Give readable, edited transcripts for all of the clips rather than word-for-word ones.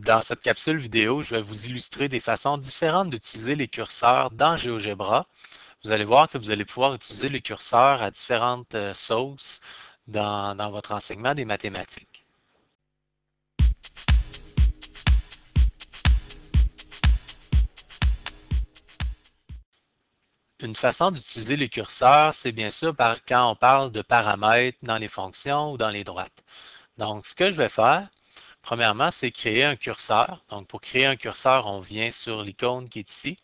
Dans cette capsule vidéo, je vais vous illustrer des façons différentes d'utiliser les curseurs dans GeoGebra. Vous allez voir que vous allez pouvoir utiliser les curseurs à différentes sauces dans votre enseignement des mathématiques. Une façon d'utiliser les curseurs, c'est bien sûr quand on parle de paramètres dans les fonctions ou dans les droites. Donc, ce que je vais faire, premièrement, c'est créer un curseur. Donc, pour créer un curseur, on vient sur l'icône qui est ici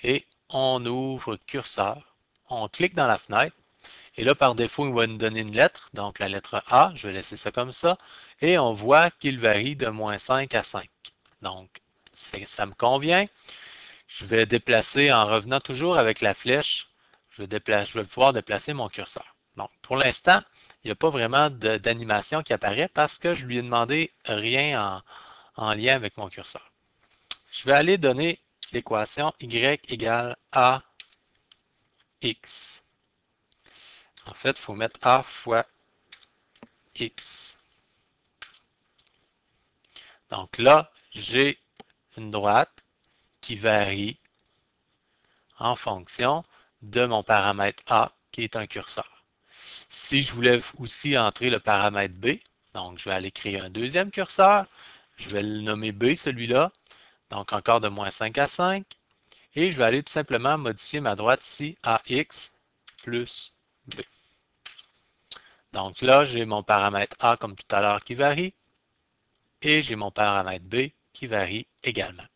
et on ouvre curseur. On clique dans la fenêtre et là, par défaut, il va nous donner une lettre, donc la lettre A. Je vais laisser ça comme ça et on voit qu'il varie de -5 à 5. Donc, ça me convient. Je vais déplacer en revenant toujours avec la flèche. Je vais pouvoir déplacer mon curseur. Donc, pour l'instant, il n'y a pas vraiment d'animation qui apparaît parce que je lui ai demandé rien en lien avec mon curseur. Je vais aller donner l'équation y égale ax. En fait, il faut mettre a fois x. Donc là, j'ai une droite qui varie en fonction de mon paramètre a, qui est un curseur. Si je voulais aussi entrer le paramètre b, donc je vais aller créer un deuxième curseur, je vais le nommer b, celui-là, donc encore de -5 à 5, et je vais aller tout simplement modifier ma droite ici, ax plus b. Donc là, j'ai mon paramètre a comme tout à l'heure qui varie, et j'ai mon paramètre b qui varie également.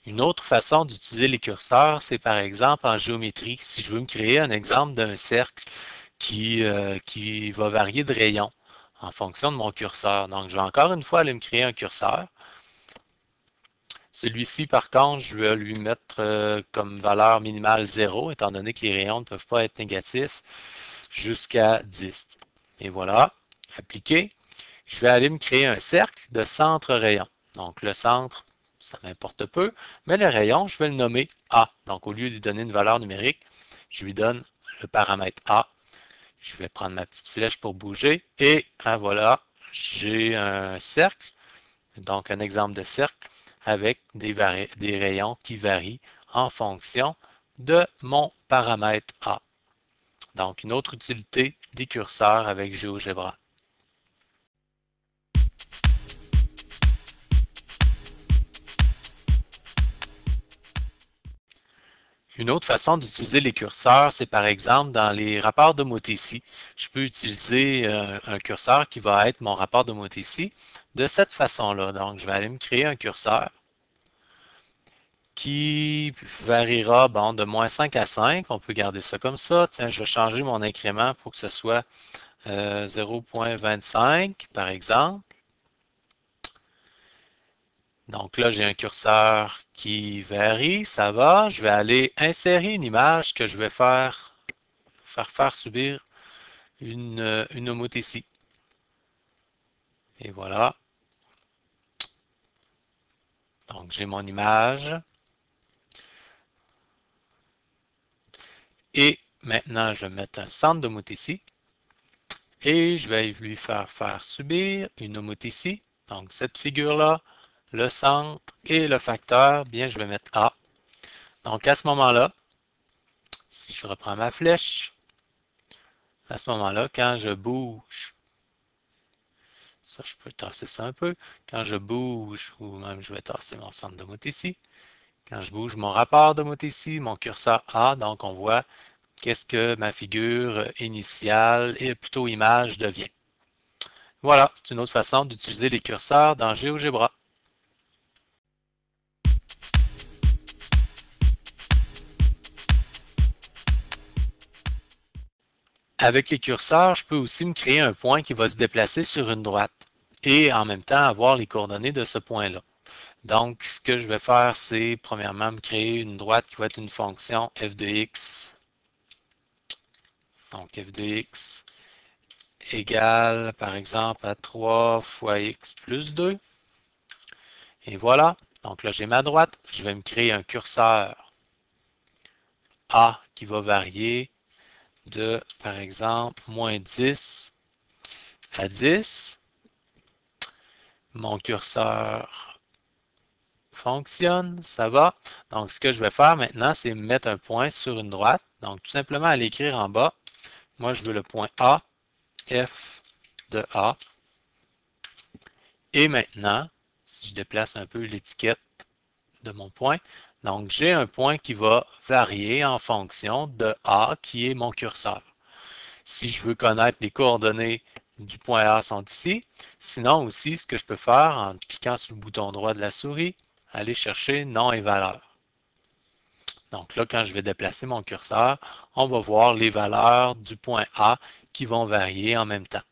Une autre façon d'utiliser les curseurs, c'est par exemple en géométrie. Si je veux me créer un exemple d'un cercle qui va varier de rayon en fonction de mon curseur. Donc, je vais encore une fois aller me créer un curseur. Celui-ci, par contre, je vais lui mettre comme valeur minimale 0, étant donné que les rayons ne peuvent pas être négatifs, jusqu'à 10. Et voilà, appliqué. Je vais aller me créer un cercle de centre-rayon. Donc, le centre, ça m'importe peu, mais le rayon, je vais le nommer A. Donc, au lieu de lui donner une valeur numérique, je lui donne le paramètre A. Je vais prendre ma petite flèche pour bouger et voilà, j'ai un cercle, donc un exemple de cercle avec des rayons qui varient en fonction de mon paramètre A. Donc, une autre utilité des curseurs avec GeoGebra. Une autre façon d'utiliser les curseurs, c'est par exemple dans les rapports d'homothétie. Je peux utiliser un curseur qui va être mon rapport d'homothétie de cette façon-là. Donc, je vais aller me créer un curseur qui variera de -5 à 5. On peut garder ça comme ça. Tiens, je vais changer mon incrément pour que ce soit 0,25 par exemple. Donc là, j'ai un curseur qui varie, ça va. Je vais aller insérer une image que je vais faire subir une homothétie. Et voilà. Donc j'ai mon image. Et maintenant, je vais mettre un centre d'homothétie. Et je vais lui faire subir une homothétie. Donc cette figure-là, le centre et le facteur, bien je vais mettre A. Donc à ce moment-là, si je reprends ma flèche, à ce moment-là, quand je bouge, ça je peux tasser ça un peu, quand je bouge, ou même je vais tasser mon centre d'homothétie, quand je bouge mon rapport d'homothétie, mon curseur A, donc on voit qu'est-ce que ma figure initiale et plutôt image devient. Voilà, c'est une autre façon d'utiliser les curseurs dans GeoGebra. Avec les curseurs, je peux aussi me créer un point qui va se déplacer sur une droite et en même temps avoir les coordonnées de ce point-là. Donc, ce que je vais faire, c'est premièrement me créer une droite qui va être une fonction f de x. Donc, f de x égale, par exemple, à 3 fois x plus 2. Et voilà. Donc là, j'ai ma droite. Je vais me créer un curseur A qui va varier de, par exemple, moins 10 à 10. Mon curseur fonctionne, ça va. Donc, ce que je vais faire maintenant, c'est mettre un point sur une droite. Donc, tout simplement aller écrire en bas. Moi, je veux le point A, F de A. Et maintenant, si je déplace un peu l'étiquette de mon point, donc j'ai un point qui va varier en fonction de A, qui est mon curseur. Si je veux connaître les coordonnées du point A sont ici. Sinon aussi, ce que je peux faire en cliquant sur le bouton droit de la souris, aller chercher nom et valeur. Donc là, quand je vais déplacer mon curseur, on va voir les valeurs du point A qui vont varier en même temps.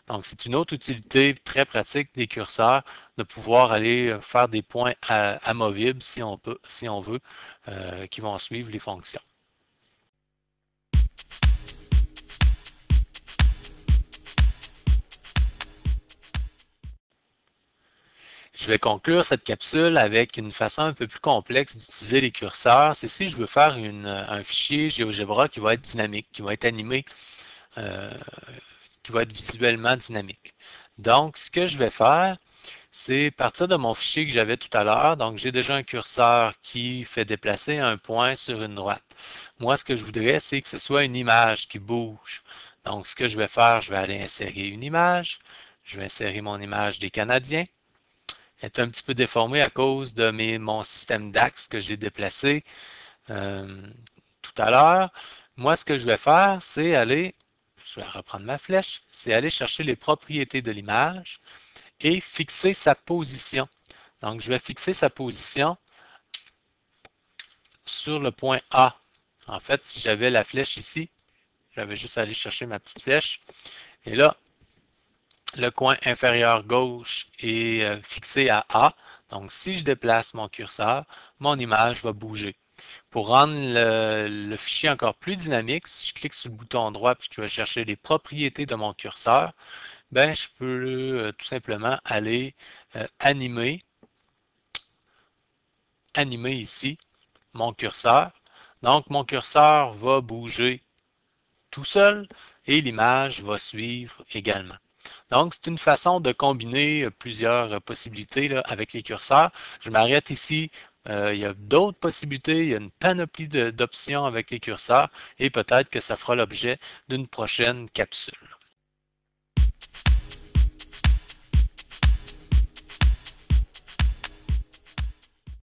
Donc, c'est une autre utilité très pratique des curseurs de pouvoir aller faire des points amovibles si on veut, qui vont suivre les fonctions. Je vais conclure cette capsule avec une façon un peu plus complexe d'utiliser les curseurs. C'est si je veux faire un fichier GeoGebra qui va être dynamique, qui va être animé, qui va être visuellement dynamique. Donc, ce que je vais faire, c'est partir de mon fichier que j'avais tout à l'heure. Donc, j'ai déjà un curseur qui fait déplacer un point sur une droite. Moi, ce que je voudrais, c'est que ce soit une image qui bouge. Donc, ce que je vais faire, je vais aller insérer une image. Je vais insérer mon image des Canadiens. Elle est un petit peu déformée à cause de mon système d'axe que j'ai déplacé tout à l'heure. Moi, ce que je vais faire, c'est aller, je vais reprendre ma flèche, c'est aller chercher les propriétés de l'image et fixer sa position. Donc, je vais fixer sa position sur le point A. En fait, si j'avais la flèche ici, j'avais juste à aller chercher ma petite flèche. Et là, le coin inférieur gauche est fixé à A. Donc, si je déplace mon curseur, mon image va bouger. Pour rendre le fichier encore plus dynamique, si je clique sur le bouton droit et que je vais chercher les propriétés de mon curseur, ben, je peux tout simplement aller animer ici mon curseur. Donc, mon curseur va bouger tout seul et l'image va suivre également. Donc, c'est une façon de combiner plusieurs possibilités là, avec les curseurs. Je m'arrête ici. Il y a d'autres possibilités. Il y a une panoplie d'options avec les curseurs et peut-être que ça fera l'objet d'une prochaine capsule.